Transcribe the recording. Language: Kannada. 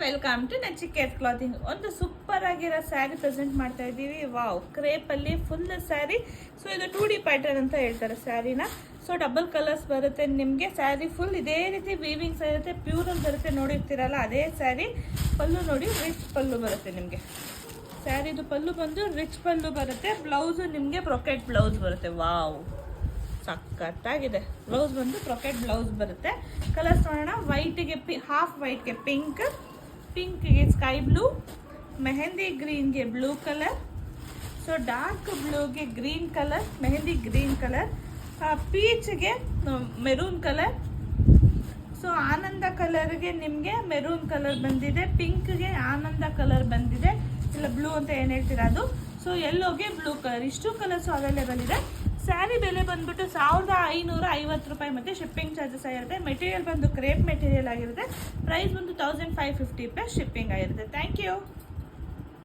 Welcome to Nachiket clothing. ಒಂದು ಸೂಪರ್ ಆಗಿರೋ ಸ್ಯಾರಿ ಪ್ರೆಸೆಂಟ್ ಮಾಡ್ತಾ ಇದ್ದೀವಿ. ವಾವ್, ಕ್ರೇಪ್ ಅಲ್ಲಿ ಫುಲ್ ಸ್ಯಾರಿ. ಸೊ ಇದು 2D ಪ್ಯಾಟರ್ನ್ ಅಂತ ಹೇಳ್ತಾರೆ ಸ್ಯಾರಿನ. ಸೊ ಡಬಲ್ ಕಲರ್ಸ್ ಬರುತ್ತೆ ನಿಮಗೆ. ಸ್ಯಾರಿ ಫುಲ್ ಇದೇ ರೀತಿ ವೀವಿಂಗ್ಸ್ ಇರುತ್ತೆ, ಪ್ಯೂರ್ ಅಲ್ಲಿ ಬರುತ್ತೆ, ನೋಡಿರ್ತೀರಲ್ಲ ಅದೇ ಸ್ಯಾರಿ. ಪಲ್ಲು ನೋಡಿ, ರಿಚ್ ಪಲ್ಲು ಬರುತ್ತೆ ನಿಮಗೆ. ಸ್ಯಾರಿದು ಪಲ್ಲು ಬಂದು ರಿಚ್ ಪಲ್ಲು ಬರುತ್ತೆ. ಬ್ಲೌಸು ನಿಮಗೆ ಬ್ರೊಕೆಟ್ ಬ್ಲೌಸ್ ಬರುತ್ತೆ. ವಾವ್, ಸಖತ್ತಾಗಿದೆ. ಬ್ಲೌಸ್ ಬಂದು ಬ್ರೊಕೆಟ್ ಬ್ಲೌಸ್ ಬರುತ್ತೆ. ಕಲರ್ಸ್ ನೋಡೋಣ. ವೈಟ್ಗೆ ಹಾಫ್ ವೈಟ್ಗೆ ಪಿಂಕ್, ಪಿಂಕ್ಗೆ ಸ್ಕೈ ಬ್ಲೂ, ಮೆಹಂದಿ ಗ್ರೀನ್ಗೆ ಬ್ಲೂ ಕಲರ್, ಸೊ ಡಾರ್ಕ್ ಬ್ಲೂಗೆ green colour, mehndi green colour, ಪೀಚ್ಗೆ ಮೆರೂನ್ ಕಲರ್, ಸೊ ಆನಂದ ಕಲರ್ಗೆ ನಿಮಗೆ ಮೆರೂನ್ ಕಲರ್ ಬಂದಿದೆ, ಪಿಂಕ್ಗೆ ಆನಂದ ಕಲರ್ ಬಂದಿದೆ, ಇಲ್ಲ ಬ್ಲೂ ಅಂತ ಏನು ಹೇಳ್ತೀರಾ ಅದು. ಸೊ ಯೆಲ್ಲೋಗೆ ಬ್ಲೂ ಕಲರ್. ಇಷ್ಟು ಕಲರ್ಸು ಅವೈಲೇಬಲ್ ಇದೆ. ಸ್ಯಾರಿ ಬೆಲೆ ಬಂದ್ಬಿಟ್ಟು 1550 ರೂಪಾಯಿ ಮತ್ತು ಶಿಪ್ಪಿಂಗ್ ಚಾರ್ಜಸ್ ಆಗಿರುತ್ತೆ. ಮೆಟೀರಿಯಲ್ ಬಂದು ಕ್ರೇಪ್ ಮೆಟೀರಿಯಲ್ ಆಗಿರುತ್ತೆ. ಪ್ರೈಸ್ ಬಂದು 1550 ಪ್ಲಸ್ ಶಿಪ್ಪಿಂಗ್ ಆಗಿರುತ್ತೆ. Thank you.